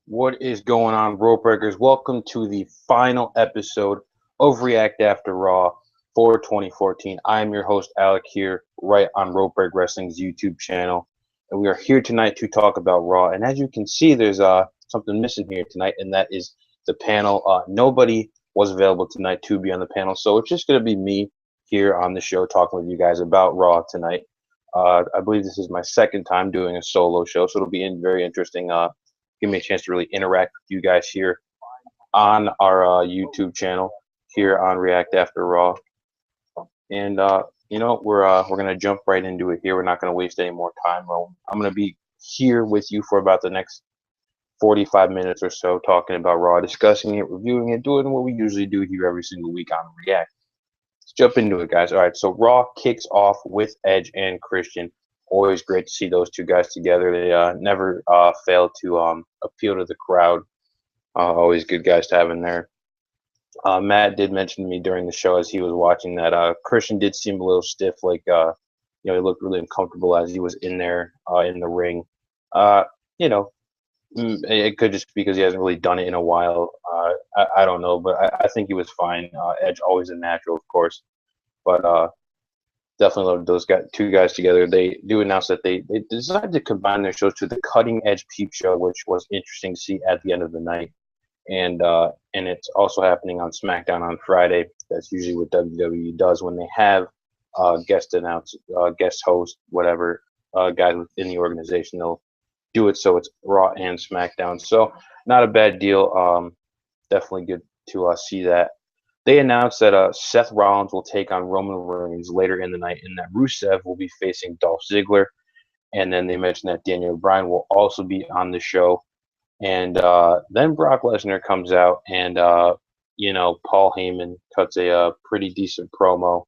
What is going on, Rope Breakers? Welcome to the final episode of React After Raw for 2014. I am your host, Alec, here right on Rope Break Wrestling's YouTube channel. And we are here tonight to talk about Raw. And as you can see, there's something missing here tonight, and that is the panel. Nobody was available tonight to be on the panel, so it's just going to be me here on the show talking with you guys about Raw tonight. I believe this is my second time doing a solo show, so it'll be very interesting. Give me a chance to really interact with you guys here on our YouTube channel here on React After Raw. And we're gonna jump right into it here. We're not gonna waste any more time. I'm gonna be here with you for about the next 45 minutes or so, talking about Raw, discussing it, reviewing it, doing what we usually do here every single week on React. Let's jump into it, guys. All right, so Raw kicks off with Edge and Christian. Always great to see those two guys together. They never fail to appeal to the crowd. Always good guys to have in there. Matt did mention to me during the show as he was watching that Christian did seem a little stiff, like he looked really uncomfortable as he was in there in the ring. Uh, you know, it could just be because he hasn't really done it in a while. I don't know, but I think he was fine. Edge always a natural, of course, but definitely love those two guys together. They do announce that they decided to combine their shows to the Cutting Edge Peep Show, which was interesting to see at the end of the night. And it's also happening on SmackDown on Friday. That's usually what WWE does when they have guest host, whatever guys within the organization. They'll do it so it's Raw and SmackDown. So not a bad deal. Definitely good to see that. They announced that Seth Rollins will take on Roman Reigns later in the night, and that Rusev will be facing Dolph Ziggler. And then they mentioned that Daniel Bryan will also be on the show. And then Brock Lesnar comes out, and Paul Heyman cuts a pretty decent promo,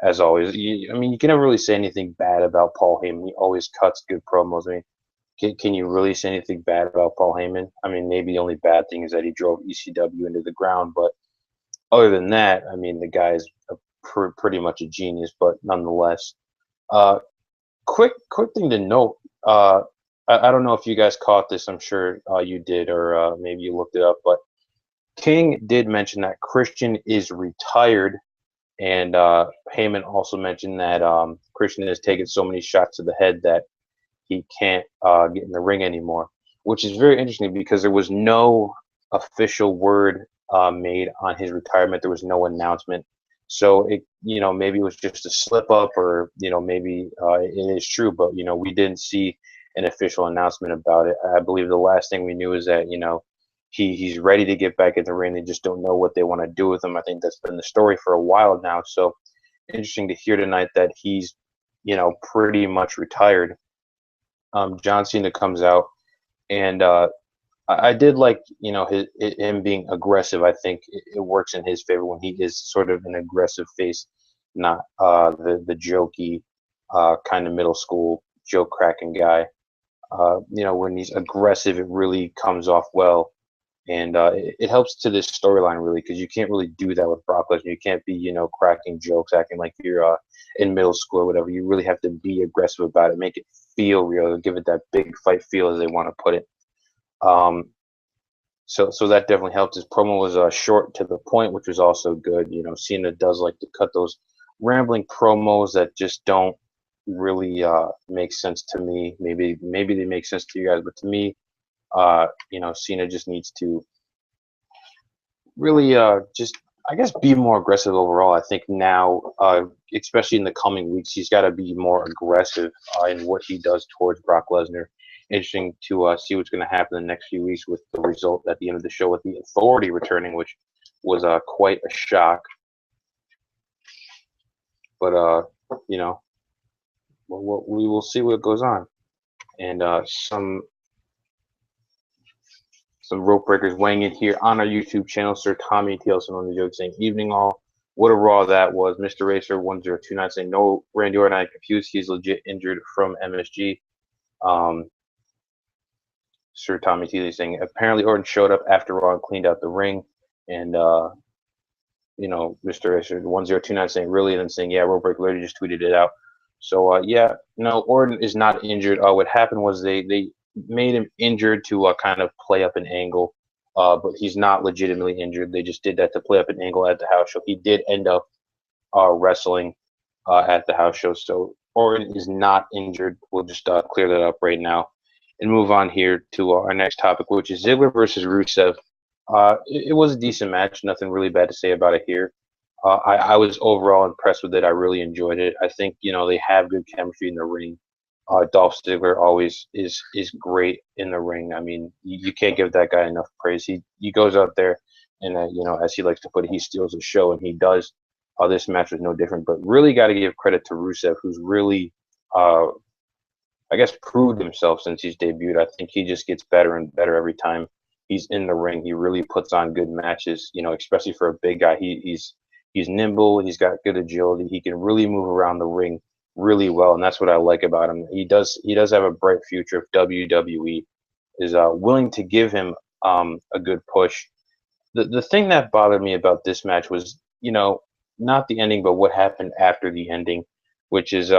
as always. You can never really say anything bad about Paul Heyman. He always cuts good promos. I mean, can you really say anything bad about Paul Heyman? I mean, maybe the only bad thing is that he drove ECW into the ground, but other than that, I mean, the guy's pretty much a genius, but nonetheless. Uh, quick thing to note. I don't know if you guys caught this. I'm sure you did, or maybe you looked it up. But King did mention that Christian is retired, and Heyman also mentioned that Christian has taken so many shots to the head that he can't get in the ring anymore, which is very interesting because there was no official word made on his retirement. There was no announcement. So maybe it was just a slip up, or maybe it is true, but we didn't see an official announcement about it. I believe the last thing we knew is that he's ready to get back in the ring. They just don't know what they want to do with him. I think that's been the story for a while now. So interesting to hear tonight that he's pretty much retired. John Cena comes out, and I did like him being aggressive. I think it works in his favor when he is sort of an aggressive face, not the jokey kind of middle school joke cracking guy. When he's aggressive, it really comes off well, and it helps to this storyline really, because you can't really do that with Brock Lesnar. You can't be cracking jokes, acting like you're in middle school or whatever. You really have to be aggressive about it, make it feel real, give it that big fight feel as they want to put it. So that definitely helped. His promo was short to the point, which was also good. Cena does like to cut those rambling promos that just don't really make sense to me. Maybe they make sense to you guys, but to me, Cena just needs to really just, I guess, be more aggressive overall. I think now, especially in the coming weeks, he's got to be more aggressive in what he does towards Brock Lesnar. Interesting to see what's going to happen in the next few weeks with the result at the end of the show with the Authority returning, which was quite a shock. But we will see what goes on. And some rope breakers weighing in here on our YouTube channel. Sir Tommy Tailson on the joke saying, "Evening all. What a Raw that was." Mr. Racer 1029 saying, "No, Randy Orton, I confused. He's legit injured from MSG." Sir Tommy T saying, "Apparently Orton showed up after Raw and cleaned out the ring." And Mr. Racer 1029 saying, "Really?" And then saying, "Yeah, Rope Break literally just tweeted it out." So Orton is not injured. What happened was they made him injured to kind of play up an angle, but he's not legitimately injured. They just did that to play up an angle at the house show. He did end up wrestling at the house show, so Orton is not injured. We'll just clear that up right now and move on here to our next topic, which is Ziggler versus Rusev. It was a decent match. Nothing really bad to say about it here. I was overall impressed with it. I really enjoyed it. I think they have good chemistry in the ring. Dolph Ziggler always is great in the ring. I mean, you can't give that guy enough praise. He goes out there and as he likes to put it, he steals the show, and he does. This match was no different. But really got to give credit to Rusev, who's really, I guess, proved himself since he's debuted. I think he just gets better and better every time he's in the ring. He really puts on good matches. Especially for a big guy. He's nimble. He's got good agility. He can really move around the ring really well, and that's what I like about him. He does have a bright future if WWE is willing to give him a good push. The thing that bothered me about this match was not the ending, but what happened after the ending, which is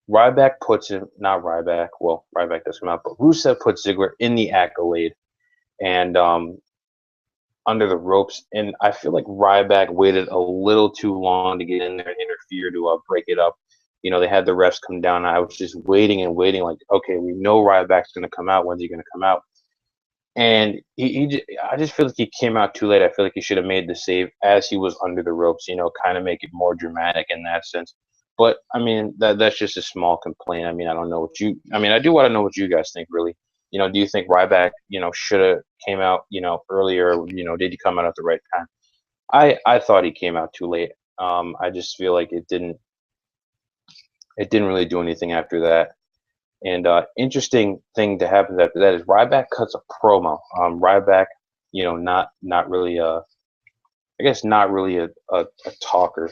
Ryback puts him, not Ryback. Well, Ryback does come out, but Rusev puts Ziggler in the Accolade and under the ropes, and I feel like Ryback waited a little too long to get in there and interfere to break it up. They had the refs come down. And I was just waiting and waiting, like, okay, we know Ryback's going to come out. When's he going to come out? And I just feel like he came out too late. I feel like he should have made the save as he was under the ropes. Kind of make it more dramatic in that sense. But I mean, that's just a small complaint. I mean, I don't know what you. I mean, I do want to know what you guys think, really. Do you think Ryback, should have came out, earlier? Did he come out at the right time? I thought he came out too late. I just feel like it didn't really do anything after that. And interesting thing to happen after that is Ryback cuts a promo. Ryback, not really I guess not really a talker.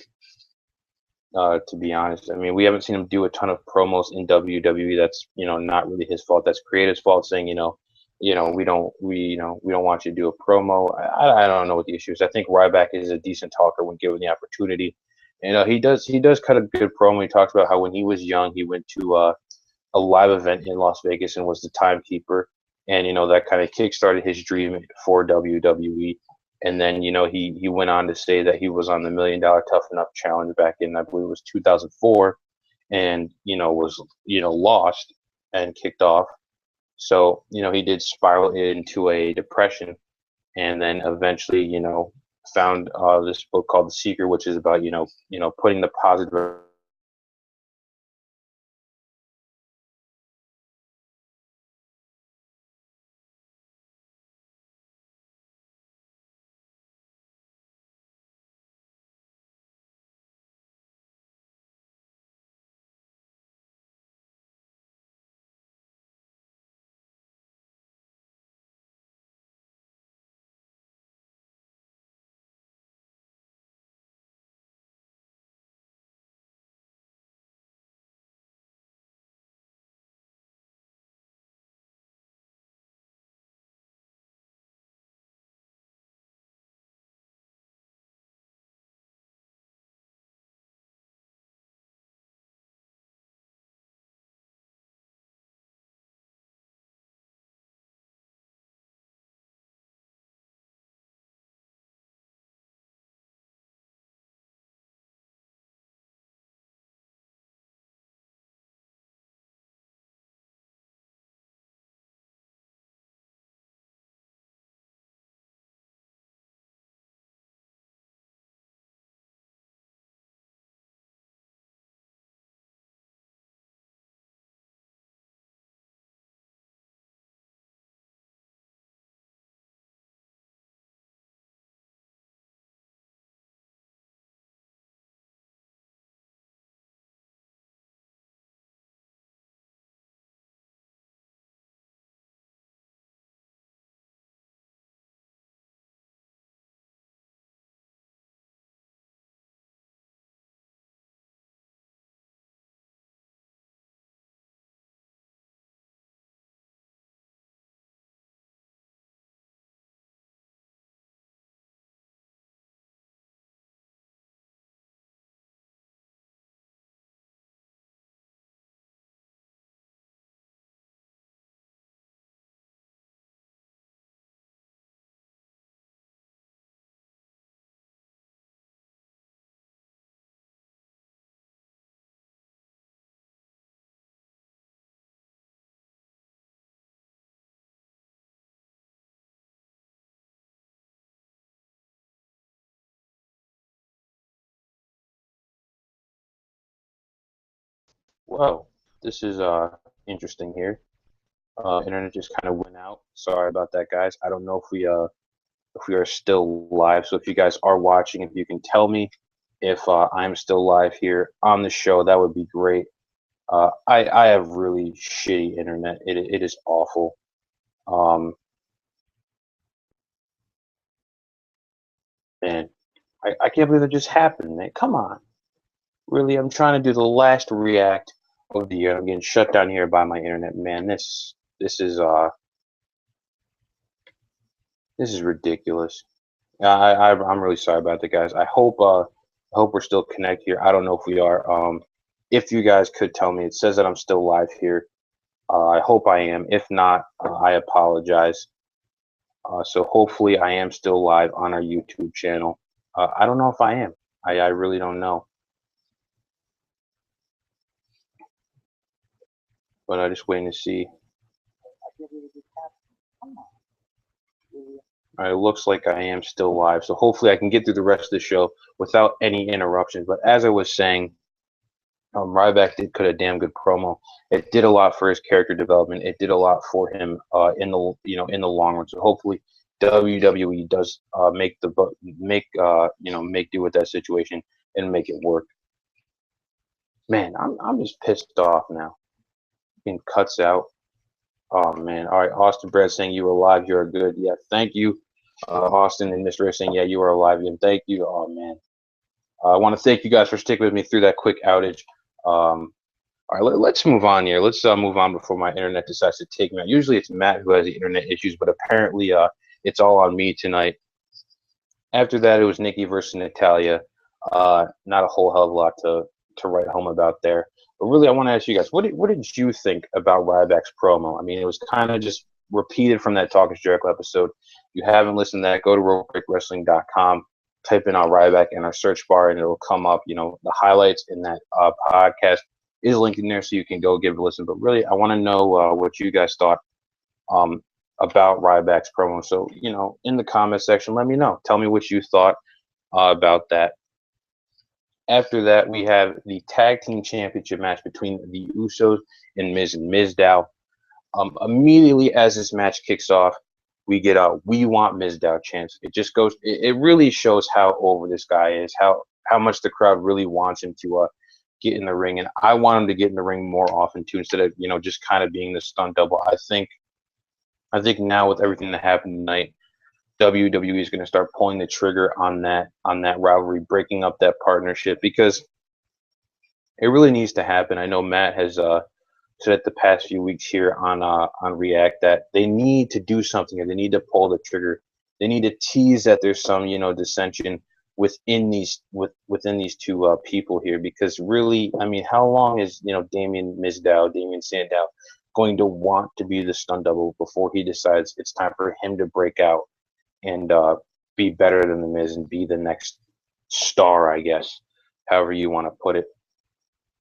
To be honest, I mean, we haven't seen him do a ton of promos in WWE. That's not really his fault. That's creative fault. Saying we don't want you to do a promo. I don't know what the issue is. I think Ryback is a decent talker when given the opportunity. And he does cut a good promo. He talks about how when he was young, he went to a live event in Las Vegas and was the timekeeper, and that kind of kickstarted his dream for WWE. And then he went on to say that he was on the $1 Million Tough Enough Challenge back in, I believe it was 2004, and was lost and kicked off. So he did spiral into a depression, and then eventually found this book called The Secret, which is about putting the positive Well, this is interesting here. Internet just kind of went out. Sorry about that, guys. I don't know if we are still live. So if you guys are watching, if you can tell me if I'm still live here on the show, that would be great. I have really shitty internet. It is awful. Um, man, I can't believe it just happened, man. Come on, really? I'm trying to do the last react of the year. I'm getting shut down here by my internet, man. This is this is ridiculous. I'm really sorry about that, guys. I hope we're still connected here. I don't know if we are. If you guys could tell me, it says that I'm still live here. I hope I am. If not, I apologize. So hopefully I am still live on our YouTube channel. I don't know if I am. I really don't know. But I'm just waiting to see. All right, it looks like I am still live. So hopefully I can get through the rest of the show without any interruptions. But as I was saying, Ryback did cut a damn good promo. It did a lot for his character development. It did a lot for him in the in the long run. So hopefully WWE does make do with that situation and make it work. Man, I'm just pissed off now. Getting cuts out. Oh man. All right, Austin Brad saying you are alive. You are good. Yeah, thank you, Austin and Mr. Ray saying yeah you are alive again. Thank you. Oh man. I want to thank you guys for sticking with me through that quick outage. All right, let's move on here. Let's move on before my internet decides to take me out. Usually it's Matt who has the internet issues, but apparently it's all on me tonight. After that, it was Nikki versus Natalia. Not a whole hell of a lot to write home about there. But really, I want to ask you guys, what did you think about Ryback's promo? I mean, it was kind of just repeated from that Talk is Jericho episode. If you haven't listened to that, go to RopeBreakWrestling.com, type in our Ryback in our search bar, and it'll come up. You know, the highlights in that podcast is linked in there, so you can go give it a listen. But really, I want to know what you guys thought um, about Ryback's promo. So, you know, in the comment section, let me know. Tell me what you thought about that. After that, we have the tag team championship match between the Usos and Miz and Mizdow. Immediately as this match kicks off, we get a "We Want Mizdow" chant. It just goes. It really shows how over this guy is. How much the crowd really wants him to get in the ring, and I want him to get in the ring more often too, instead of just kind of being the stunt double. I think now with everything that happened tonight, WWE is going to start pulling the trigger on that rivalry, breaking up that partnership because it really needs to happen. I know Matt has said the past few weeks here on React that they need to do something, or they need to pull the trigger. They need to tease that there's some dissension within these two people here, because really, I mean, how long is Damien Sandow going to want to be the stun double before he decides it's time for him to break out and be better than the Miz and be the next star, I guess, however you want to put it.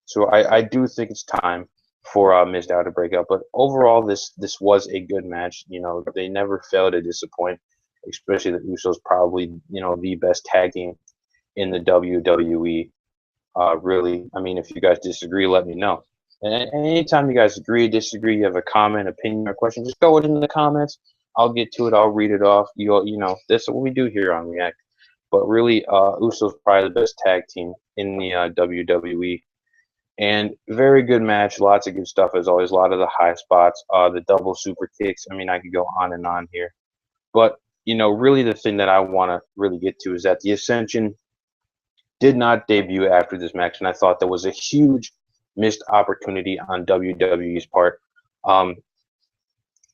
So I do think it's time for Mizdow to break up. But overall, this was a good match. You know, they never fail to disappoint, especially the Usos, probably the best tag team in the WWE. Really, I mean, if you guys disagree, let me know. And anytime you guys agree, disagree, you have a comment, opinion, or question, just throw it in the comments. I'll get to it. I'll read it off. This is what we do here on React. But really, Usos probably the best tag team in the WWE. And very good match. Lots of good stuff as always. A lot of the high spots, the double super kicks. I mean, I could go on and on here. But, really the thing that I want to really get to is that the Ascension did not debut after this match. And I thought that was a huge missed opportunity on WWE's part.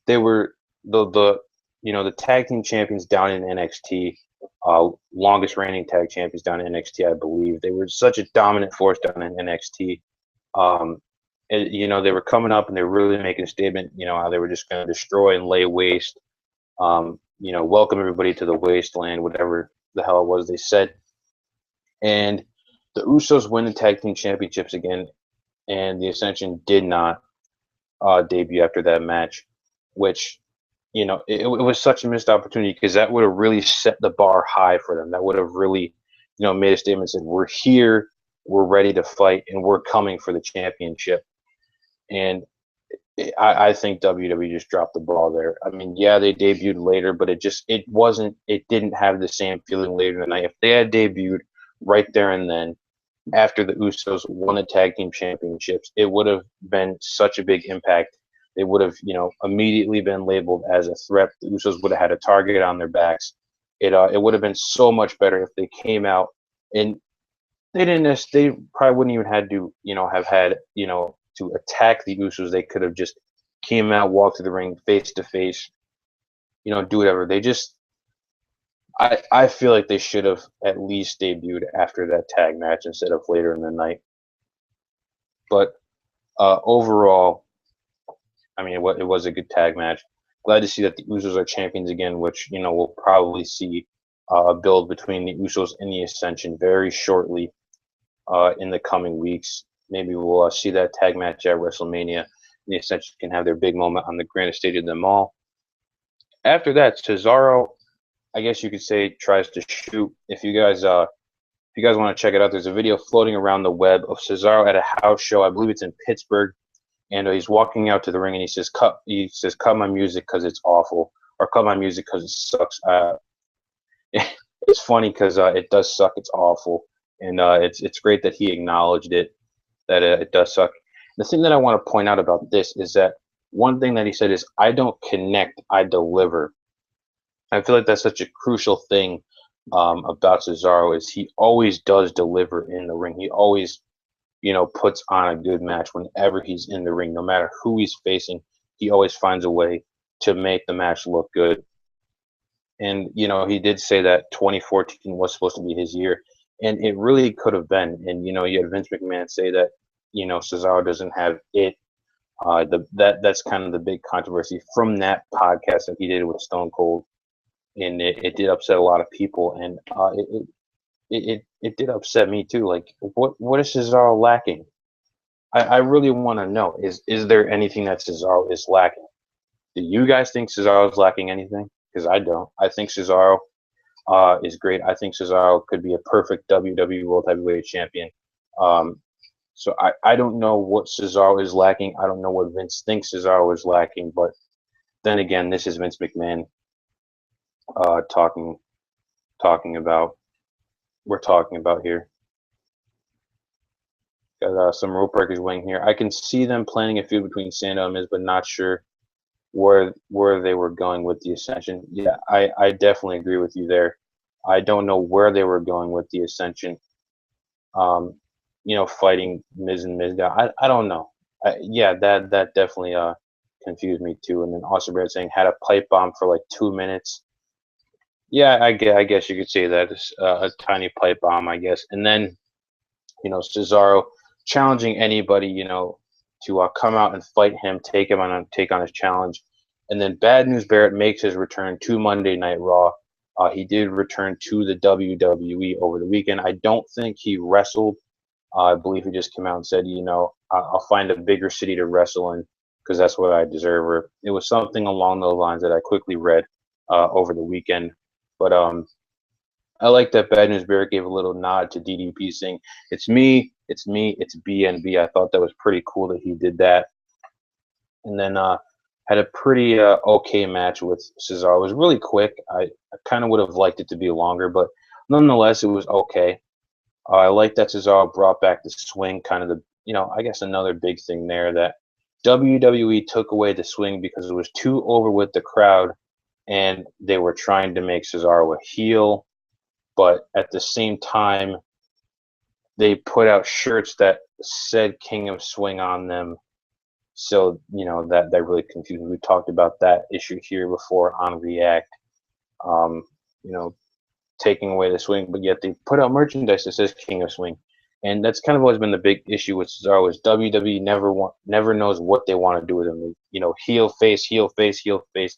They were the tag team champions down in NXT, longest reigning tag champions down in NXT, I believe. They were such a dominant force down in NXT. They were coming up and they were really making a statement. How they were just going to destroy and lay waste. Welcome everybody to the wasteland, whatever the hell it was they said. And the Usos win the tag team championships again, and the Ascension did not debut after that match, which it was such a missed opportunity, because that would have really set the bar high for them. That would have really made a statement, said we're here, we're ready to fight, and we're coming for the championship. And I think WWE just dropped the ball there. I mean, yeah, they debuted later, but it didn't have the same feeling later in the night. If they had debuted right there and then, after the Usos won the tag team championships, it would have been such a big impact. They would have, immediately been labeled as a threat. The Usos would have had a target on their backs. It would have been so much better if they came out and they didn't. They probably wouldn't even had to, have had, to attack the Usos. They could have just came out, walked to the ring face to face, do whatever. I feel like they should have at least debuted after that tag match instead of later in the night. But overall, I mean, it was a good tag match. Glad to see that the Usos are champions again, which, we'll probably see a build between the Usos and the Ascension very shortly in the coming weeks. Maybe we'll see that tag match at WrestleMania. The Ascension can have their big moment on the grandest stage of them all. After that, Cesaro, I guess you could say, tries to shoot. If you guys want to check it out, there's a video floating around the web of Cesaro at a house show. I believe it's in Pittsburgh, and he's walking out to the ring and he says, "Cut my music because it's awful," or "Cut my music because it sucks." It's funny because it does suck. It's awful, and it's great that he acknowledged it, that it does suck. The thing that I want to point out about this is that one thing that he said is, "I don't connect, I deliver." I feel like that's such a crucial thing about Cesaro, is he always does deliver in the ring. He always, puts on a good match whenever he's in the ring, no matter who he's facing. He always finds a way to make the match look good. And, he did say that 2014 was supposed to be his year, and it really could have been. And, you had Vince McMahon say that, Cesaro doesn't have it. That's kind of the big controversy from that podcast that he did with Stone Cold. And it did upset a lot of people, and it did upset me too. Like, what is Cesaro lacking? I really want to know. Is there anything that Cesaro is lacking? Do you guys think Cesaro is lacking anything? Because I don't. I think Cesaro is great. I think Cesaro could be a perfect WWE World Heavyweight Champion. So I don't know what Cesaro is lacking. I don't know what Vince thinks Cesaro is lacking. But then again, this is Vince McMahon talking about. We're talking about here. Got some rope breakers waiting here. I can see them planning a feud between Sandow and Miz, but not sure where they were going with the Ascension. Yeah, I definitely agree with you there. I don't know where they were going with the Ascension. Fighting Miz and Miz. I don't know. Yeah, that definitely confused me too. And then Austin Barrett saying had a pipe bomb for like 2 minutes. Yeah, I guess you could say that is a tiny pipe bomb, I guess. And then, Cesaro challenging anybody, to come out and fight him, take on his challenge. And then Bad News Barrett makes his return to Monday Night Raw. He did return to the WWE over the weekend. I don't think he wrestled. I believe he just came out and said, I'll find a bigger city to wrestle in because that's what I deserve. Or it was something along those lines that I quickly read over the weekend. But I like that Bad News Barrett gave a little nod to DDP saying, it's me, it's BNB. I thought that was pretty cool that he did that. And then had a pretty okay match with Cesaro. It was really quick. I kind of would have liked it to be longer, but nonetheless, it was okay. I like that Cesaro brought back the swing, kind of I guess another big thing there, that WWE took away the swing because it was too over with the crowd, and they were trying to make Cesaro a heel, but at the same time, they put out shirts that said King of Swing on them. So, that really confused me. We talked about that issue here before on React. Taking away the swing, but yet they put out merchandise that says King of Swing. And that's kind of always been the big issue with Cesaro, is WWE never knows what they want to do with him. Heel, face, heel, face, heel, face.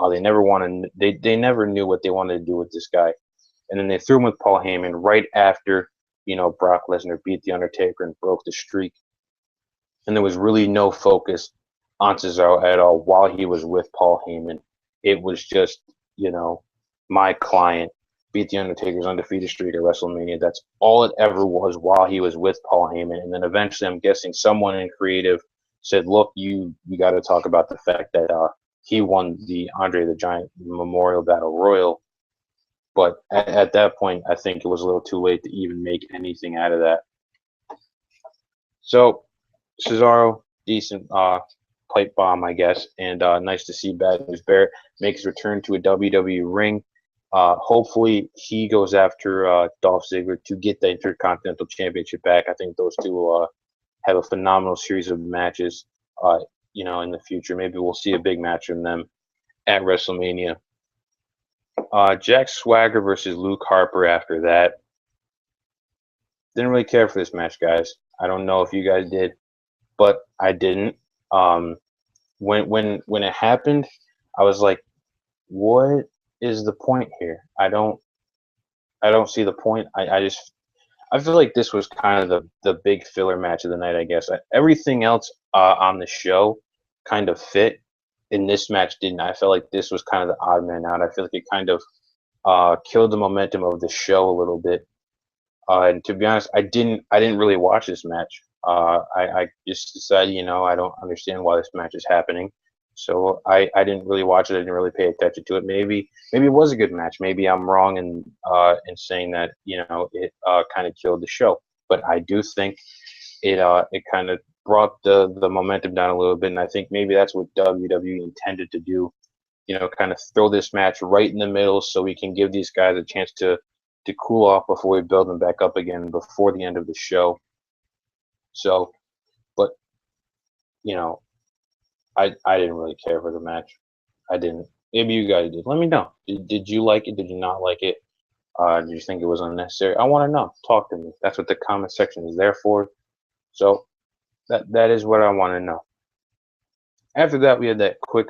They never they never knew what they wanted to do with this guy. And then they threw him with Paul Heyman right after, Brock Lesnar beat The Undertaker and broke the streak. And there was really no focus on Cesaro at all while he was with Paul Heyman. It was just, my client. beat the Undertaker's undefeated streak at WrestleMania. That's all it ever was while he was with Paul Heyman. And then eventually, I'm guessing someone in creative said, "Look, you got to talk about the fact that he won the Andre the Giant Memorial Battle Royal." But at that point, I think it was a little too late to even make anything out of that. So Cesaro, decent pipe bomb, I guess, and nice to see Bad News Barrett make his return to a WWE ring. Hopefully, he goes after Dolph Ziggler to get the Intercontinental Championship back. I think those two will have a phenomenal series of matches, in the future. Maybe we'll see a big match from them at WrestleMania. Jack Swagger versus Luke Harper after that. Didn't really care for this match, guys. I don't know if you guys did, but I didn't. When it happened, I was like, what is the point here? I don't see the point. I feel like this was kind of the big filler match of the night, I guess. Everything else on the show kind of fit, and this match didn't. I felt like this was kind of the odd man out. I feel like it kind of killed the momentum of the show a little bit. And to be honest, I didn't really watch this match. I just decided, I don't understand why this match is happening. So I didn't really watch it. I didn't really pay attention to it. Maybe it was a good match. Maybe I'm wrong in saying that it kind of killed the show. But I do think it kind of brought the momentum down a little bit, and I think maybe that's what WWE intended to do. Kind of throw this match right in the middle so we can give these guys a chance to cool off before we build them back up again before the end of the show. So, but you know, I didn't really care for the match. I didn't. Maybe you guys did. Let me know. Did you like it? Did you not like it? Did you think it was unnecessary? I want to know. Talk to me. That's what the comment section is there for. So that is what I want to know. After that, we had that quick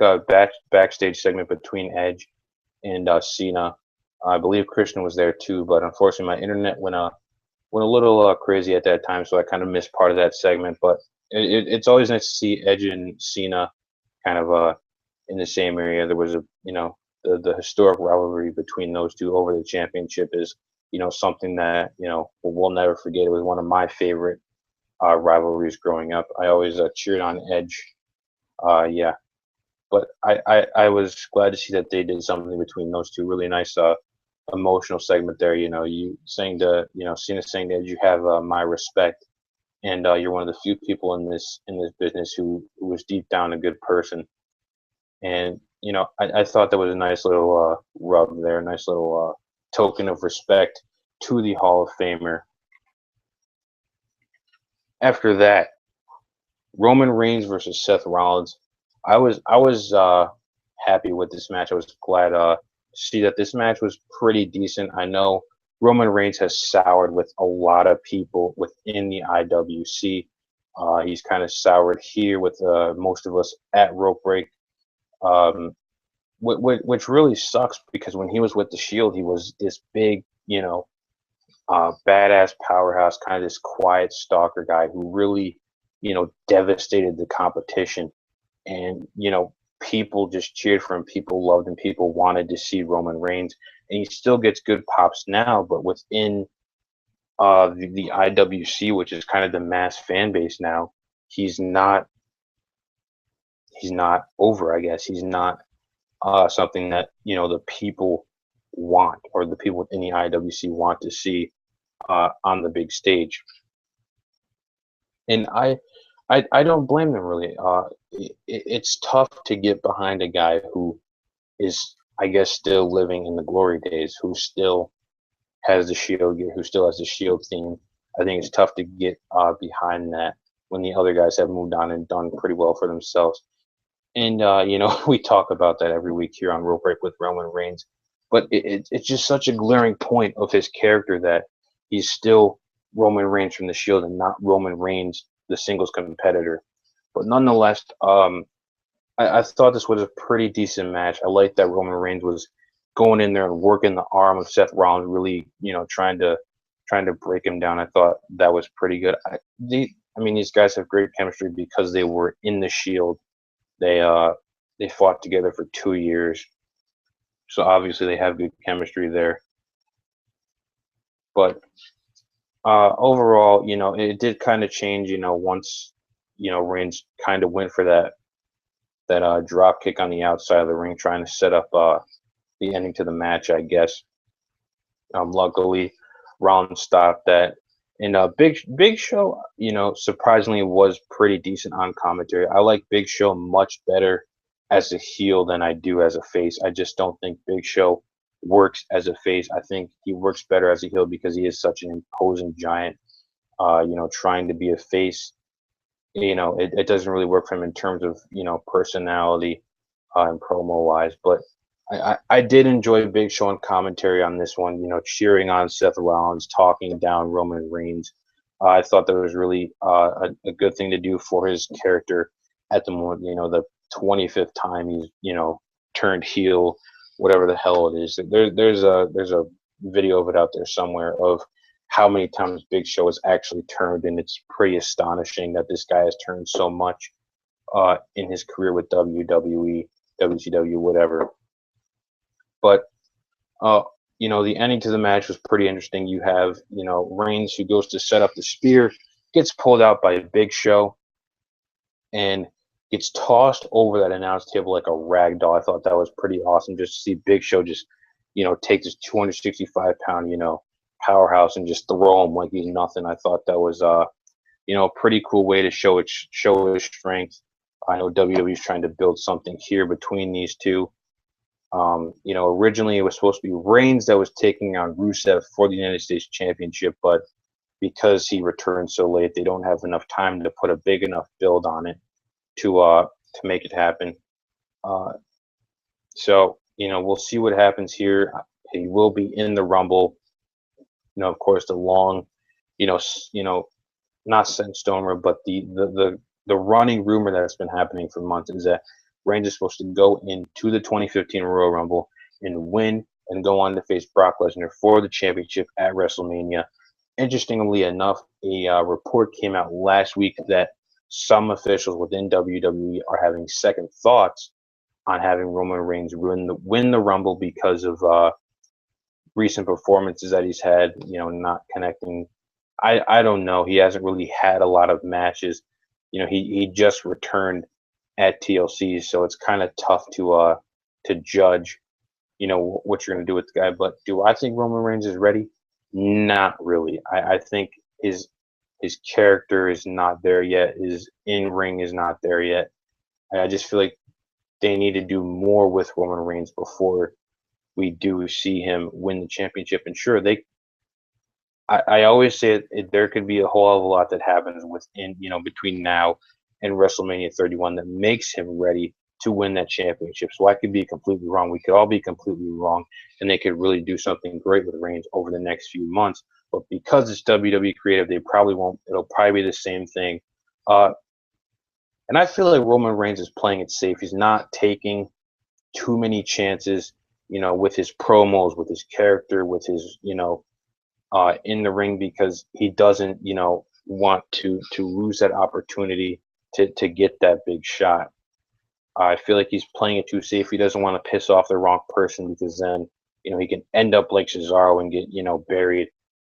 backstage segment between Edge and Cena. I believe Christian was there too, but unfortunately, my internet went a little crazy at that time, so I kind of missed part of that segment. But it's always nice to see Edge and Cena kind of in the same area. There was the historic rivalry between those two over the championship is something that we'll never forget. It was one of my favorite rivalries growing up. I always cheered on Edge. Yeah, but I was glad to see that they did something between those two. Really nice emotional segment there. You saying to Cena saying that you have my respect, and you're one of the few people in this business who was deep down a good person. And I thought that was a nice little rub there, a nice little token of respect to the Hall of Famer. After that, Roman Reigns versus Seth Rollins. I was happy with this match. I was glad to see that this match was pretty decent. I know Roman Reigns has soured with a lot of people within the IWC. He's kind of soured here with most of us at Rope Break, um, which really sucks because when he was with the Shield, he was this big, badass powerhouse, kind of this quiet stalker guy who really, devastated the competition. And, people just cheered for him. People loved him. People wanted to see Roman Reigns. And he still gets good pops now, but within the IWC, which is kind of the mass fan base now, he's not over, I guess. He's not something that, the people want or the people within the IWC want to see on the big stage. And I don't blame them really. It's tough to get behind a guy who is, I guess, still living in the glory days, who still has the Shield gear, who still has the Shield theme. I think it's tough to get behind that when the other guys have moved on and done pretty well for themselves. And we talk about that every week here on Rope Break with Roman Reigns, but it's just such a glaring point of his character that he's still Roman Reigns from the Shield and not Roman Reigns, the singles competitor. But nonetheless, I thought this was a pretty decent match. I like that Roman Reigns was going in there and working the arm of Seth Rollins, really, trying to break him down. I thought that was pretty good. These guys have great chemistry because they were in the Shield. They fought together for 2 years, so obviously they have good chemistry there. But overall, it did kind of change. Once Reigns kind of went for that drop kick on the outside of the ring, trying to set up the ending to the match, I guess. Luckily, Rollins stopped that. And Big Show, surprisingly was pretty decent on commentary. I like Big Show much better as a heel than I do as a face. I just don't think Big Show works as a face. I think he works better as a heel because he is such an imposing giant. Trying to be a face, it doesn't really work for him in terms of personality and promo wise. But I did enjoy Big Show and commentary on this one, cheering on Seth Rollins, talking down Roman Reigns. I thought that was really a good thing to do for his character at the moment, the 25th time he's, turned heel, whatever the hell it is. There's a video of it out there somewhere of how many times Big Show has actually turned, and it's pretty astonishing that this guy has turned so much in his career with WWE, WCW, whatever. But the ending to the match was pretty interesting. You have, Reigns who goes to set up the spear, gets pulled out by Big Show, and gets tossed over that announce table like a rag doll. I thought that was pretty awesome just to see Big Show just, take this 265-pound, powerhouse and just throw him like he's nothing. I thought that was, a pretty cool way to show his strength. I know WWE is trying to build something here between these two. Originally it was supposed to be Reigns that was taking on Rusev for the United States Championship, but because he returned so late, they don't have enough time to put a big enough build on it to make it happen. So we'll see what happens here. He will be in the Rumble. Of course, the long, not set in stone, but the running rumor that's been happening for months is that Reigns is supposed to go into the 2015 Royal Rumble and win and go on to face Brock Lesnar for the championship at WrestleMania. Interestingly enough, a report came out last week that some officials within WWE are having second thoughts on having Roman Reigns win the Rumble because of recent performances that he's had, not connecting. I don't know. He hasn't really had a lot of matches. He just returned at TLC, so it's kind of tough to judge, what you're going to do with the guy. But do I think Roman Reigns is ready? Not really. I think his character is not there yet. His in-ring is not there yet. I just feel like they need to do more with Roman Reigns before we do see him win the championship. And sure, I always say there could be a whole hell of a lot that happens within, between now and WrestleMania 31 that makes him ready to win that championship. So I could be completely wrong. We could all be completely wrong, and they could really do something great with Reigns over the next few months. But because it's WWE creative, they probably won't. It'll probably be the same thing. And I feel like Roman Reigns is playing it safe. He's not taking too many chances, with his promos, with his character, with his, in the ring, because he doesn't, want to lose that opportunity to get that big shot. I feel like he's playing it too safe. He doesn't want to piss off the wrong person because then, he can end up like Cesaro and get, buried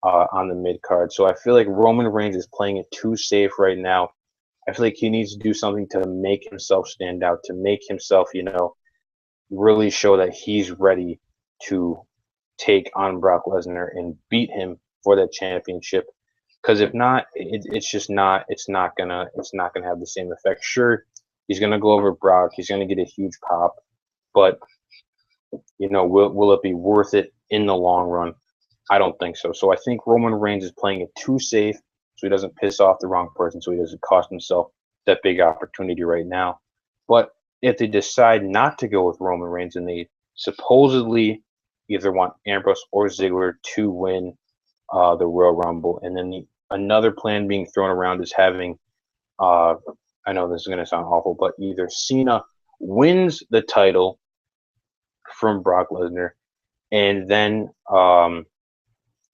on the mid card. So I feel like Roman Reigns is playing it too safe right now. I feel like he needs to do something to make himself stand out, to make himself, really show that he's ready to take on Brock Lesnar and beat him for that championship. Because if not, it's not gonna have the same effect. Sure, he's gonna go over Brock, he's gonna get a huge pop, but will it be worth it in the long run? I don't think so. So I think Roman Reigns is playing it too safe, so he doesn't piss off the wrong person, so he doesn't cost himself that big opportunity right now. But if they decide not to go with Roman Reigns and they supposedly either want Ambrose or Ziggler to win the Royal Rumble, and then another plan being thrown around is having, I know this is going to sound awful, but either Cena wins the title from Brock Lesnar, and then Rollins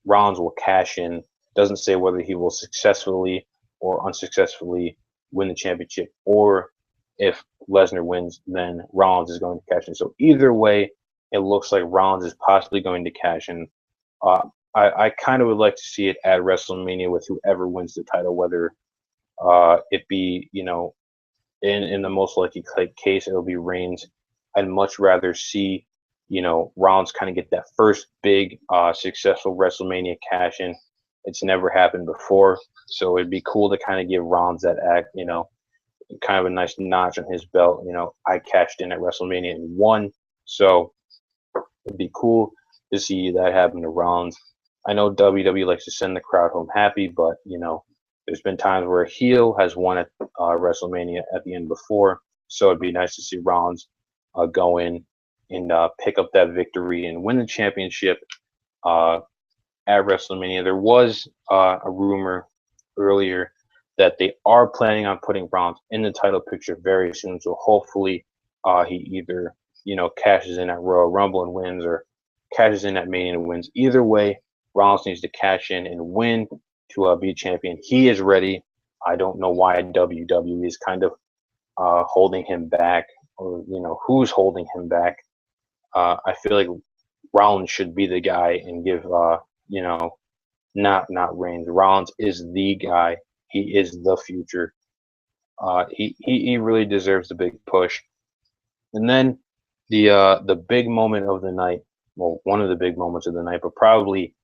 will cash in. Doesn't say whether he will successfully or unsuccessfully win the championship, or if Lesnar wins, then Rollins is going to cash in. So either way, it looks like Rollins is possibly going to cash in. I kind of would like to see it at WrestleMania with whoever wins the title, whether it be, in the most likely case, it'll be Reigns. I'd much rather see, Rollins kind of get that first big, successful WrestleMania cash in. It's never happened before, so it'd be cool to kind of give Rollins that act, kind of a nice notch on his belt. I cashed in at WrestleMania and won, so it'd be cool to see that happen to Rollins. I know WWE likes to send the crowd home happy, but there's been times where a heel has won at WrestleMania at the end before, so it'd be nice to see Rollins go in and pick up that victory and win the championship uh, at WrestleMania. There was a rumor earlier that they are planning on putting Rollins in the title picture very soon, so hopefully he either cashes in at Royal Rumble and wins, or cashes in at Mania and wins. Either way, Rollins needs to cash in and win to be champion. He is ready. I don't know why WWE is kind of holding him back, or who's holding him back. I feel like Rollins should be the guy and give you know not Reigns. Rollins is the guy. He is the future. He really deserves the big push. And then the big moment of the night, well, one of the big moments of the night, but probably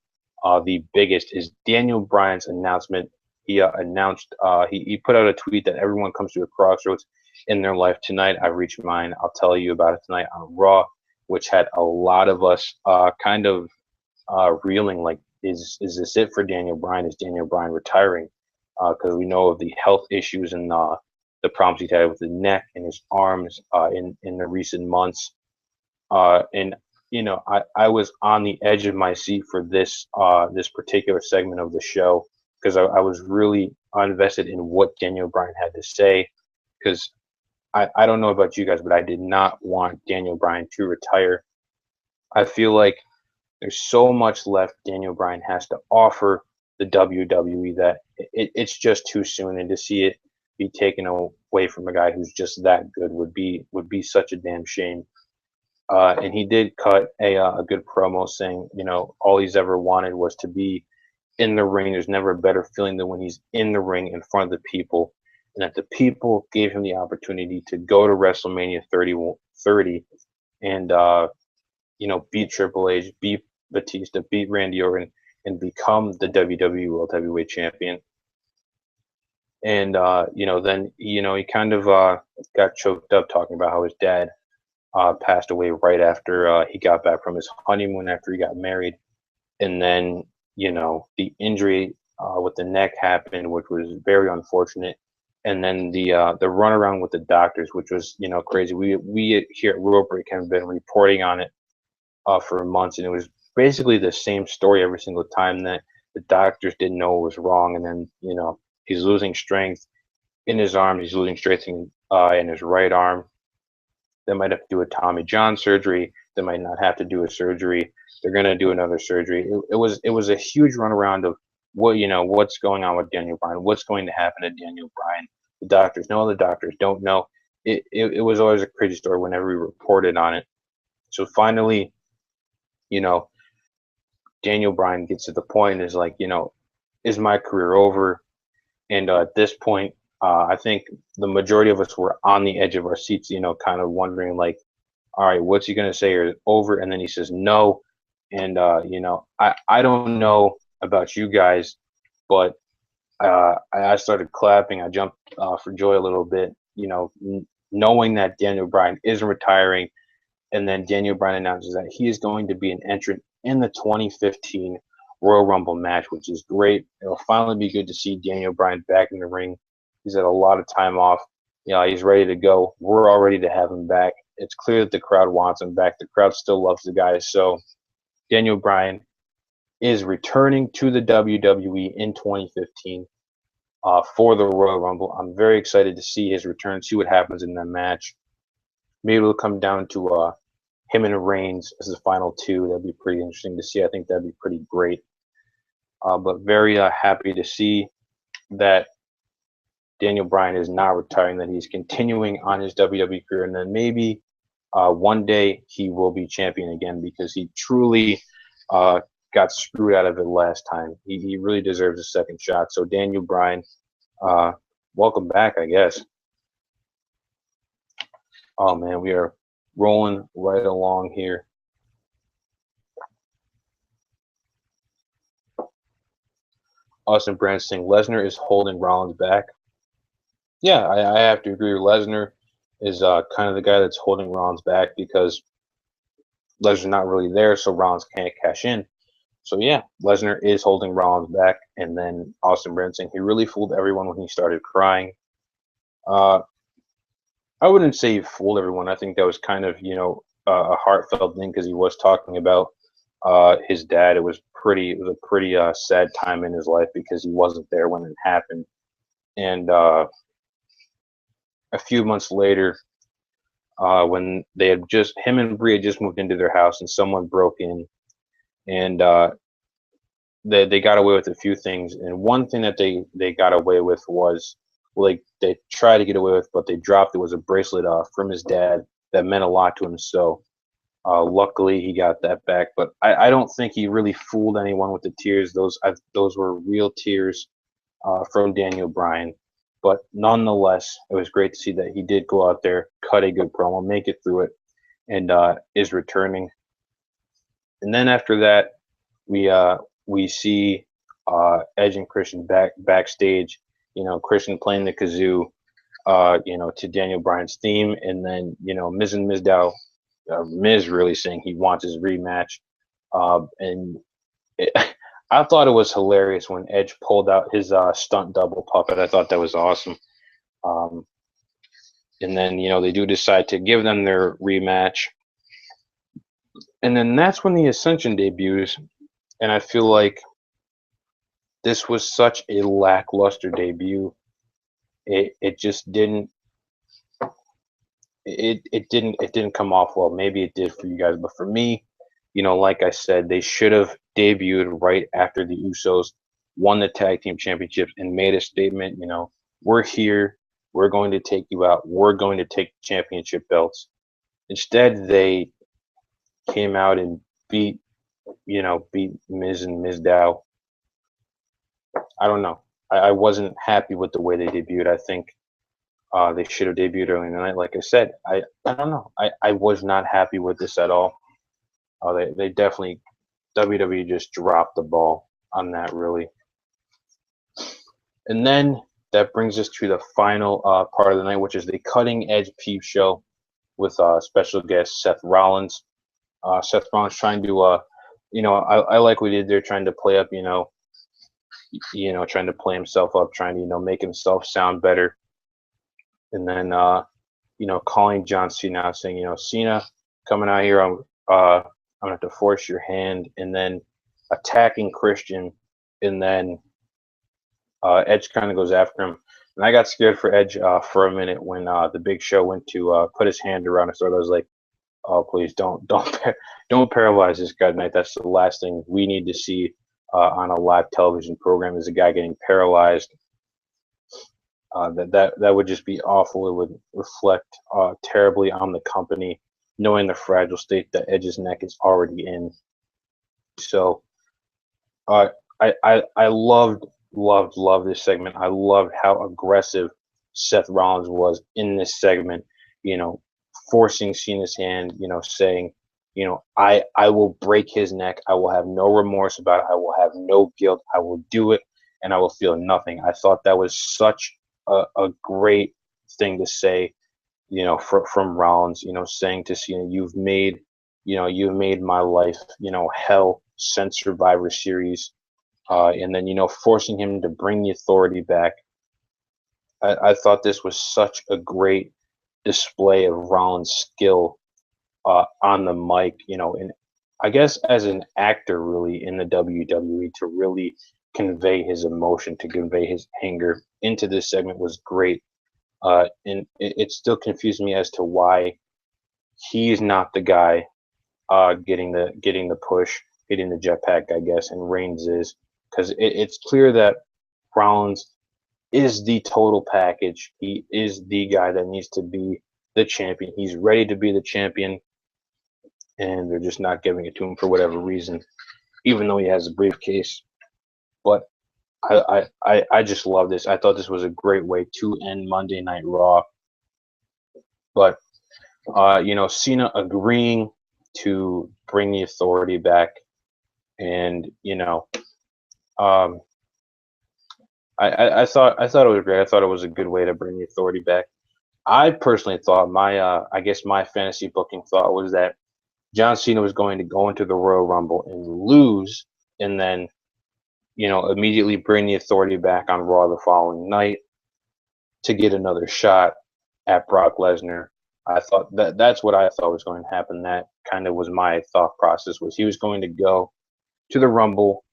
the biggest, is Daniel Bryan's announcement. He announced, he put out a tweet that everyone comes to a crossroads in their life. Tonight, I reached mine. I'll tell you about it tonight on Raw, which had a lot of us kind of reeling like, is this it for Daniel Bryan? Is Daniel Bryan retiring? Because we know of the health issues and the problems he's had with the neck and his arms in the recent months. And I was on the edge of my seat for this particular segment of the show, because I was really invested in what Daniel Bryan had to say. Because I don't know about you guys, but I did not want Daniel Bryan to retire. I feel like there's so much left Daniel Bryan has to offer the WWE that it's just too soon, and to see it be taken away from a guy who's just that good would be such a damn shame. And he did cut a good promo saying, all he's ever wanted was to be in the ring. There's never a better feeling than when he's in the ring in front of the people, and that the people gave him the opportunity to go to WrestleMania 30 and beat Triple H, beat Batista, beat Randy Orton, and become the WWE World Heavyweight Champion. And then he kind of got choked up talking about how his dad passed away right after he got back from his honeymoon after he got married, and then the injury with the neck happened, which was very unfortunate, and then the runaround with the doctors, which was crazy. We here at Road Break have been reporting on it for months, and it was basically the same story every single time, that the doctors didn't know what was wrong, and then he's losing strength in his arms, he's losing strength in his right arm. They might have to do a Tommy John surgery. They might not have to do a surgery. They're going to do another surgery. It was a huge runaround of what's going on with Daniel Bryan, what's going to happen to Daniel Bryan. The doctors know, the doctors don't know. It was always a crazy story whenever we reported on it. So finally, Daniel Bryan gets to the point and is like, is my career over? And at this point, I think the majority of us were on the edge of our seats, kind of wondering, like, all right, what's he going to say? Or over? And then he says no. And, I don't know about you guys, but I started clapping. I jumped for joy a little bit, knowing that Daniel Bryan is retiring. And then Daniel Bryan announces that he is going to be an entrant in the 2015 Royal Rumble match, which is great. It'll finally be good to see Daniel Bryan back in the ring. He's had a lot of time off. He's ready to go. We're all ready to have him back. It's clear that the crowd wants him back. The crowd still loves the guy. So Daniel Bryan is returning to the WWE in 2015 for the Royal Rumble. I'm very excited to see his return, see what happens in that match. Maybe it'll come down to him and Reigns as the final two. That'd be pretty interesting to see. I think that'd be pretty great. But very happy to see that Daniel Bryan is not retiring, that he's continuing on his WWE career, and then maybe one day he will be champion again, because he truly got screwed out of it last time. He really deserves a second shot. So Daniel Bryan, uh, welcome back, I guess. Oh man, we are rolling right along here. Austin Brand saying Lesnar is holding Rollins back. Yeah, I have to agree. Lesnar is kind of the guy that's holding Rollins back because Lesnar's not really there, so Rollins can't cash in. So yeah, Lesnar is holding Rollins back, and then Austin Brand saying he really fooled everyone when he started crying. Uh, I wouldn't say he fooled everyone. I think that was kind of a heartfelt thing because he was talking about his dad. It was a pretty sad time in his life because he wasn't there when it happened, and a few months later, when they had just him and Brie had just moved into their house, and someone broke in, and they got away with a few things. And one thing that they got away with was, like, they tried to get away with, but they dropped it, was a bracelet from his dad that meant a lot to him. So luckily he got that back. But I don't think he really fooled anyone with the tears. Those were real tears from Daniel Bryan. But nonetheless, it was great to see that he did go out there, cut a good promo, make it through it, and is returning. And then after that, we see Edge and Christian backstage. Christian playing the kazoo, to Daniel Bryan's theme, and then Miz and Mizdow, Miz really saying he wants his rematch, and it, I thought it was hilarious when Edge pulled out his stunt double puppet. I thought that was awesome. Um, and then they do decide to give them their rematch, and then that's when the Ascension debuts, and I feel like this was such a lackluster debut. It just didn't it didn't come off well. Maybe it did for you guys, but for me, like I said, they should have debuted right after the Usos won the tag team championships and made a statement. We're here, we're going to take you out, we're going to take championship belts. Instead, they came out and beat Miz and Mizdow. I don't know. I wasn't happy with the way they debuted. I think they should have debuted early in the night. Like I said, I don't know. I was not happy with this at all. They definitely, WWE just dropped the ball on that, really. And then that brings us to the final part of the night, which is the Cutting Edge Peep Show with special guest Seth Rollins. Seth Rollins trying to, I like what he did there, trying to play up, trying to play himself up, trying to, make himself sound better. And then, calling John Cena out, saying, Cena coming out here, I'm gonna have to force your hand, and then attacking Christian, and then Edge kind of goes after him. And I got scared for Edge for a minute when the Big Show went to put his hand around his throat. I was like, oh, please don't paralyze this guy tonight. That's the last thing we need to see on a live television program, is a guy getting paralyzed. That would just be awful. It would reflect terribly on the company, knowing the fragile state that Edge's neck is already in. So I loved this segment. I loved how aggressive Seth Rollins was in this segment, forcing Cena's hand, saying, I will break his neck. I will have no remorse about it. I will have no guilt. I will do it, and I will feel nothing. I thought that was such a great thing to say, from Rollins, saying to Cena, you've made my life, hell since Survivor Series. And then, forcing him to bring the authority back. I thought this was such a great display of Rollins' skill on the mic, and I guess as an actor, really, in the WWE, to really convey his emotion, to convey his anger into this segment was great. And it still confused me as to why he's not the guy getting the push, getting the jetpack, I guess, and Reigns is, because it's clear that Rollins is the total package. He is the guy that needs to be the champion. He's ready to be the champion, and they're just not giving it to him for whatever reason. even though he has a briefcase. But I just love this. I thought this was a great way to end Monday Night Raw. But Cena agreeing to bring the Authority back, and um, I thought it was great. I thought it was a good way to bring the Authority back. I personally thought I guess my fantasy booking thought was that John Cena was going to go into the Royal Rumble and lose, and then immediately bring the Authority back on Raw the following night to get another shot at Brock Lesnar. I thought that's what I thought was going to happen. That kind of was my thought process, was he was going to go to the Rumble,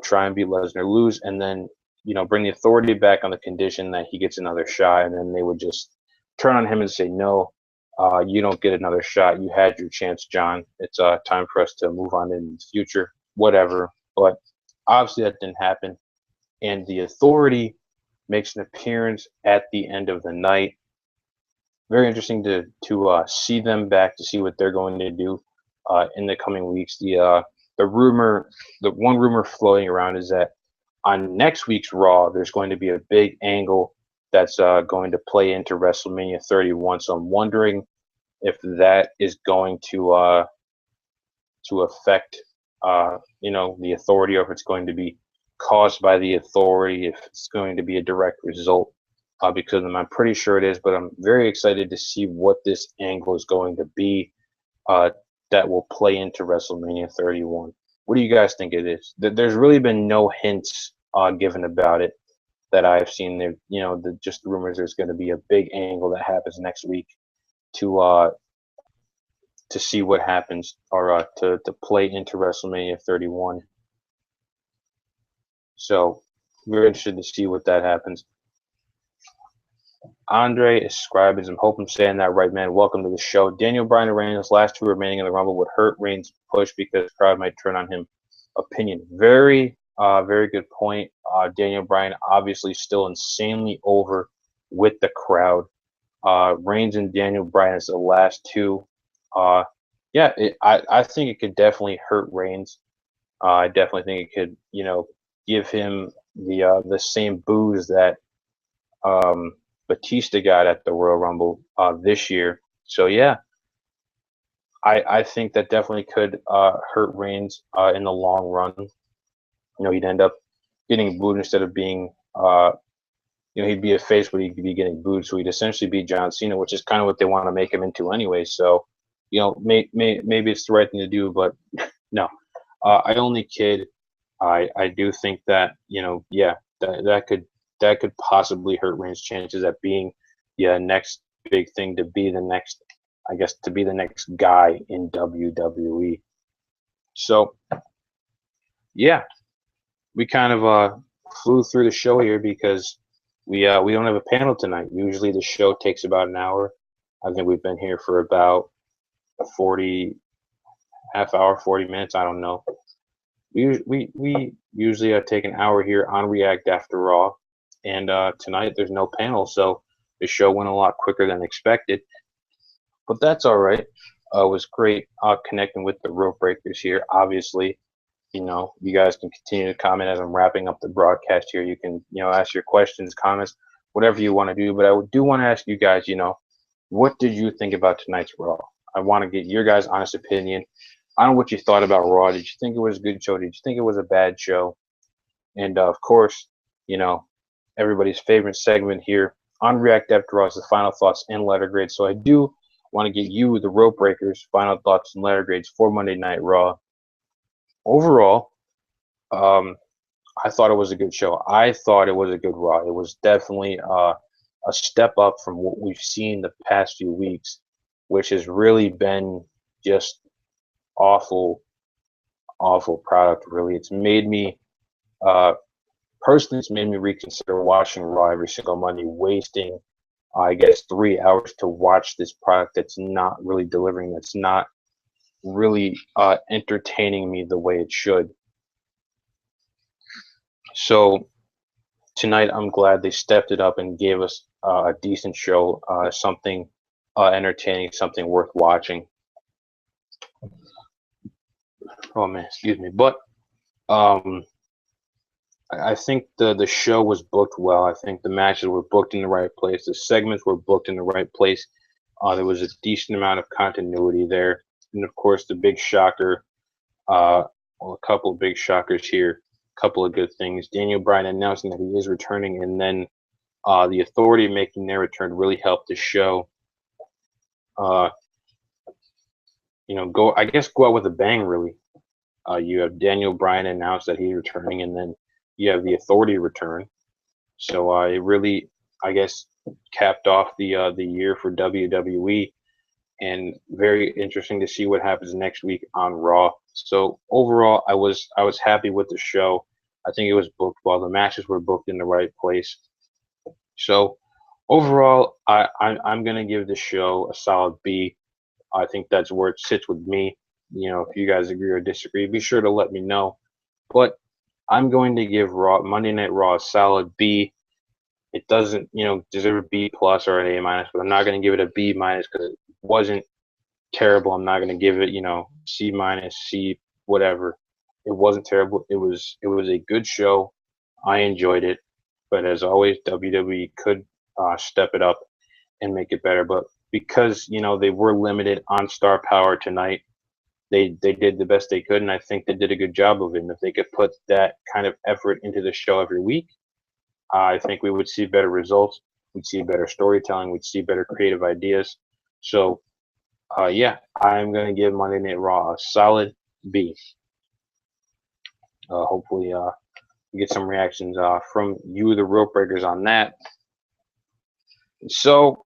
try and beat Lesnar, lose, and then, bring the Authority back on the condition that he gets another shot, and then they would just turn on him and say, no, you don't get another shot. You had your chance, John. It's time for us to move on in the future, whatever. But obviously that didn't happen, and the Authority makes an appearance at the end of the night. Very interesting to see them back, to see what they're going to do in the coming weeks. The one rumor floating around is that on next week's Raw, there's going to be a big angle that's going to play into WrestleMania 31. So I'm wondering if that is going to affect the Authority, or if it's going to be caused by the Authority, if it's going to be a direct result because of them. I'm pretty sure it is, but I'm very excited to see what this angle is going to be that will play into WrestleMania 31. What do you guys think it is? There's really been no hints given about it that I've seen. There, just rumors. There's going to be a big angle that happens next week to see what happens, or to play into WrestleMania 31. So we're interested to see what that happens. Andre Scribins, I hope I'm saying that right, man. Welcome to the show. Daniel Bryan and Reigns, last two remaining in the Rumble, would hurt Reigns' push because the crowd might turn on him. Opinion. Very good point. Daniel Bryan obviously still insanely over with the crowd. Reigns and Daniel Bryan is the last two. I think it could definitely hurt Reigns. I definitely think it could, give him the same boos that Batista got at the Royal Rumble this year. So yeah, I think that definitely could hurt Reigns in the long run. He'd end up getting booed instead of being, he'd be a face, but he'd be getting booed. So he'd essentially be John Cena, which is kind of what they want to make him into anyway. So, maybe it's the right thing to do, but no, I only kid. I do think that, that could possibly hurt Reigns' chances at being the next big thing, to be the next, I guess, to be the next guy in WWE. So, yeah, we kind of flew through the show here because we don't have a panel tonight. Usually the show takes about an hour. I think we've been here for about 40 minutes. I don't know. We usually take an hour here on React After Raw, and tonight there's no panel, so the show went a lot quicker than expected. But that's all right. It was great connecting with the Rope Breakers here. Obviously, you guys can continue to comment as I'm wrapping up the broadcast here. You can, ask your questions, comments, whatever you want to do. But I do want to ask you guys, what did you think about tonight's Raw? I want to get your guys' honest opinion. I don't know what you thought about Raw. Did you think it was a good show? Did you think it was a bad show? And of course, everybody's favorite segment here on React After Raw is the final thoughts and letter grades. So I do want to get you, the Rope Breakers, final thoughts and letter grades for Monday Night Raw. Overall, I thought it was a good show. I thought it was a good Raw. It was definitely a step up from what we've seen the past few weeks, which has really been just awful product. Really, it's made me personally, it's made me reconsider watching Raw every single Monday, wasting I guess 3 hours to watch this product that's not really delivering, that's not really entertaining me the way it should. So tonight I'm glad they stepped it up and gave us a decent show, something entertaining, something worth watching. Oh man, excuse me. But Um, I think the show was booked well. I think the matches were booked in the right place. The segments were booked in the right place. There was a decent amount of continuity there, and of course, the big shocker. Well, a couple of big shockers here. A couple of good things. Daniel Bryan announcing that he is returning, and then the Authority making their return really helped the show. Uh, go out with a bang. Really, you have Daniel Bryan announce that he's returning, and then you have the Authority return. So it really, I guess, capped off the year for WWE, and very interesting to see what happens next week on Raw. So overall, I was happy with the show. I think it was booked well. The matches were booked in the right place. So overall, I'm gonna give the show a solid B. I think that's where it sits with me. If you guys agree or disagree, be sure to let me know. But I'm going to give Monday Night Raw a solid B. It doesn't, deserve a B plus or an A minus, but I'm not going to give it a B minus because it wasn't terrible. I'm not going to give it, C minus, C, whatever. It wasn't terrible. It was a good show. I enjoyed it, but as always, WWE could step it up and make it better. But because they were limited on star power tonight, they did the best they could, and I think they did a good job of it. And if they could put that kind of effort into the show every week, I think we would see better results. We'd see better storytelling. We'd see better creative ideas. So, yeah, I'm going to give Monday Night Raw a solid B. Hopefully, we get some reactions from you, the Rope Breakers, on that. So,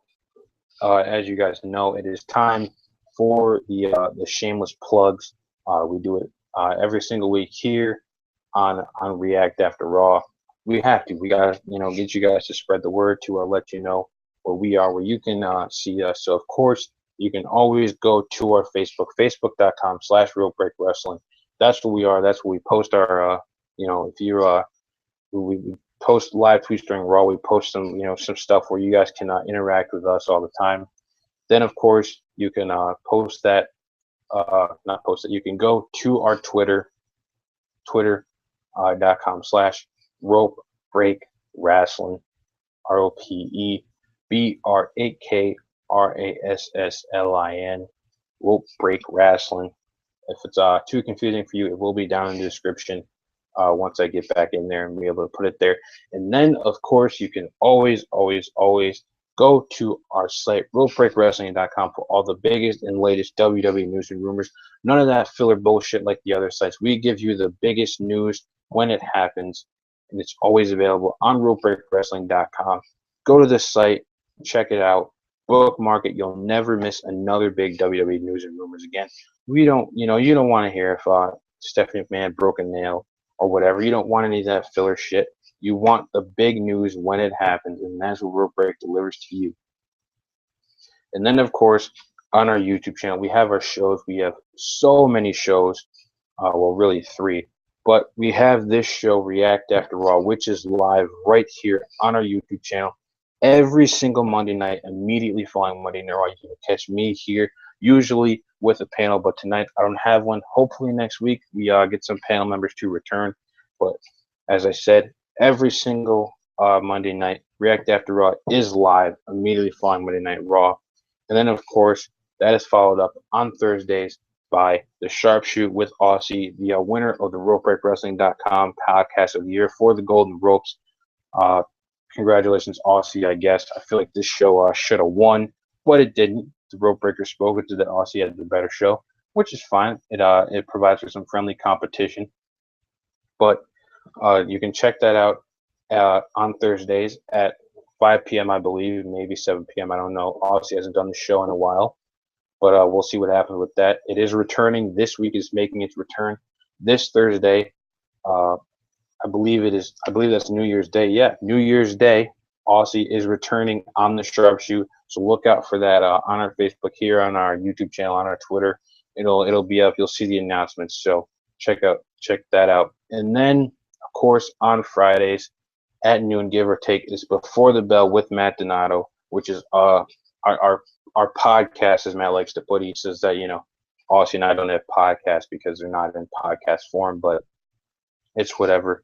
as you guys know, it is time for the shameless plugs. We do it every single week here on React After Raw. We have to. We gotta, get you guys to spread the word to let you know where we are, where you can see us. So of course, you can always go to our Facebook, facebook.com/RealBreak Wrestling. That's where we are. That's where we post our, if you we post live tweets during Raw. We post some stuff where you guys can interact with us all the time. Then of course you can post that, not post it. You can go to our Twitter.com/Rope Break Wrestling, ROPEBRAKRASSLIN, Rope Break Wrestling. If it's too confusing for you, it will be down in the description once I get back in there and be able to put it there. And then, of course, you can always go to our site, RopeBreakWrestling.com, for all the biggest and latest WWE news and rumors. None of that filler bullshit like the other sites. We give you the biggest news when it happens, and it's always available on RopeBreakWrestling.com. Go to this site, check it out, bookmark it. You'll never miss another big WWE news and rumors again. You don't want to hear if Stephanie McMahon broke a nail or whatever. You don't want any of that filler shit. You want the big news when it happens, and that's what Rope Break delivers to you. And then, of course, on our YouTube channel, we have our shows. We have so many shows. Well, really 3. But we have this show, React After Raw, which is live right here on our YouTube channel every single Monday night, immediately following Monday Night Raw. You can catch me here, usually with a panel, but tonight I don't have one. Hopefully next week we get some panel members to return. But as I said, every single Monday night, React After Raw is live immediately following Monday Night Raw. And then, of course, that is followed up on Thursdays by the Sharpshoot with Aussie, the winner of the RopeBreakWrestling.com podcast of the year for the Golden Ropes. Congratulations, Aussie, I guess. I feel like this show should have won, but it didn't. The Rope Breaker spoke to that Aussie had the better show, which is fine. It provides for some friendly competition. But you can check that out on Thursdays at 5 p.m., I believe, maybe 7 p.m. I don't know. Aussie hasn't done the show in a while, but we'll see what happens with that. It is returning. This week is making its return this Thursday. I believe that's New Year's Day. Yeah, New Year's Day. Aussie is returning on the Sharpshoot, so look out for that on our Facebook here, on our YouTube channel, on our Twitter. It'll be up. You'll see the announcements. So check that out. And then, of course, on Fridays at noon, give or take, is Before the Bell with Matt Donato, which is our podcast, as Matt likes to put. He says that Aussie and I don't have podcasts because they're not in podcast form, but It's whatever.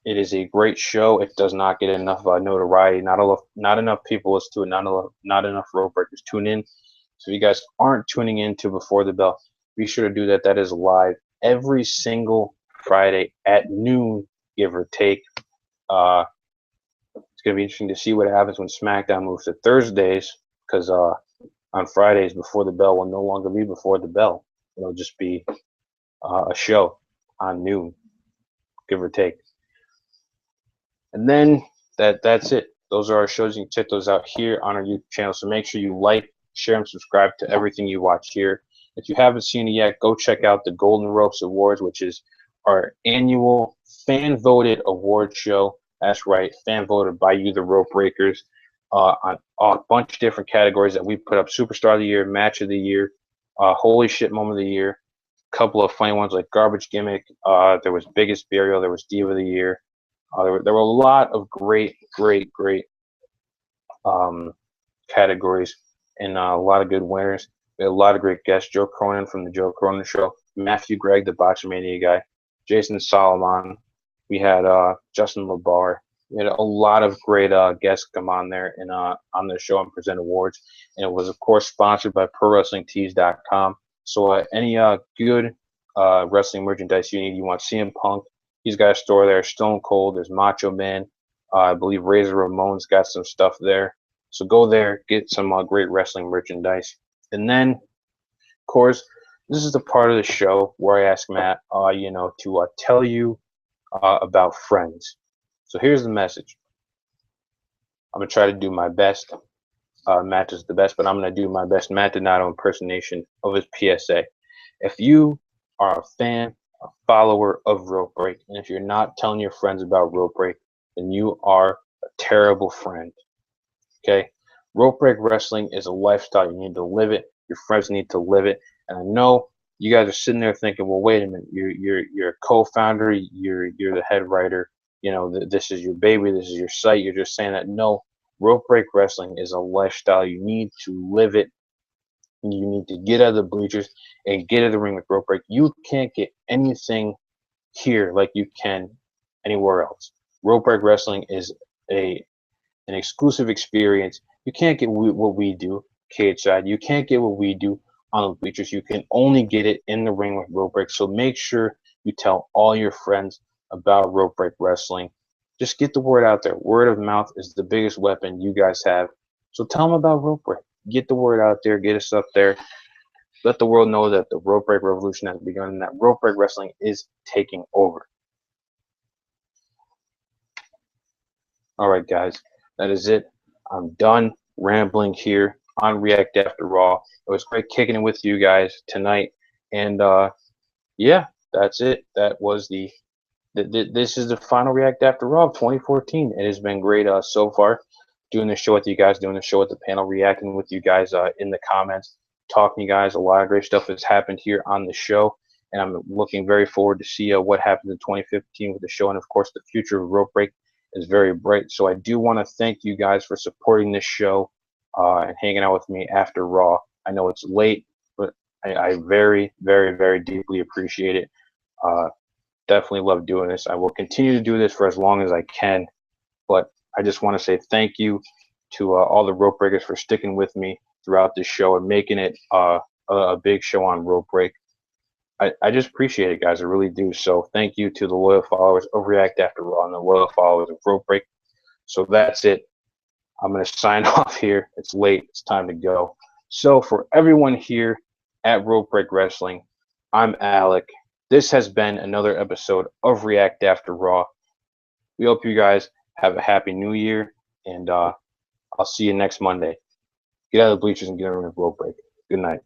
It is a great show. It does not get enough notoriety. Not enough people listen to it. Not enough rope breakers tune in. So if you guys aren't tuning in to Before the Bell, be sure to do that. That is live every single Friday at noon, give or take. It's gonna be interesting to see what happens when SmackDown moves to Thursdays, because on Fridays Before the Bell will no longer be Before the Bell. It'll just be a show on noon, give or take. And then that's it. Those are our shows. You can check those out here on our YouTube channel. So make sure you like, share, and subscribe to everything you watch here. If you haven't seen it yet, go check out the Golden Ropes Awards, which is our annual fan-voted award show. That's right, fan-voted by you, the Rope Breakers, on a bunch of different categories that we put up. Superstar of the Year, Match of the Year, Holy Shit Moment of the Year, a couple of funny ones like Garbage Gimmick. There was Biggest Burial. There was Diva of the Year. There were a lot of great categories and a lot of good winners. We had a lot of great guests. Joe Cronin from the Joe Cronin Show, Matthew Gregg, the Boxer Mania guy, Jason Solomon. We had Justin LaBar. We had a lot of great guests come on there and on the show and present awards. And it was, of course, sponsored by ProWrestlingTees.com. So any good wrestling merchandise you need, you want CM Punk, he's got a store there. Stone Cold, there's Macho Man. I believe Razor Ramon's got some stuff there. So go there, get some great wrestling merchandise. And then, of course, this is the part of the show where I ask Matt, to tell you about friends. So here's the message. I'm going to try to do my best. Matt is the best, but I'm going to do my best Matt Donato impersonation of his PSA. If you are a fan, a follower of Rope Break, and if you're not telling your friends about Rope Break, then you are a terrible friend. Okay? Rope Break wrestling is a lifestyle. You need to live it. Your friends need to live it. And I know you guys are sitting there thinking, well, wait a minute. You're a co-founder. You're the head writer. This is your baby. This is your site. You're just saying that. No, Rope Break wrestling is a lifestyle. You need to live it. You need to get out of the bleachers and get in the ring with Rope Break. You can't get anything here like you can anywhere else. Rope Break wrestling is an exclusive experience. You can't get what we do cage side. You can't get what we do on the bleachers. You can only get it in the ring with Rope Break. So make sure you tell all your friends about Rope Break wrestling. Just get the word out there. Word of mouth is the biggest weapon you guys have. So tell them about Rope Break. Get the word out there. Get us up there. Let the world know that the Rope Break revolution has begun and that Rope Break wrestling is taking over. All right, guys. That is it. I'm done rambling here on React After Raw. It was great kicking it with you guys tonight. And yeah, that's it. That was this is the final React After Raw of 2014. It has been great so far. Doing the show with you guys, doing the show with the panel, reacting with you guys in the comments, talking to you guys. A lot of great stuff has happened here on the show, and I'm looking very forward to see what happens in 2015 with the show. And of course, the future of Rope Break is very bright. So I do want to thank you guys for supporting this show and hanging out with me after Raw. I know it's late, but I very, very, very deeply appreciate it. Definitely love doing this. I will continue to do this for as long as I can, but I just want to say thank you to all the Rope Breakers for sticking with me throughout this show and making it a big show on Rope Break. I just appreciate it, guys. I really do. So thank you to the loyal followers of React After Raw and the loyal followers of Rope Break. So that's it. I'm going to sign off here. It's late. It's time to go. So for everyone here at Rope Break Wrestling, I'm Alec. This has been another episode of React After Raw. We hope you guys have a happy new year, and I'll see you next Monday. Get out of the bleachers and get in the ring with Rope Break. Good night.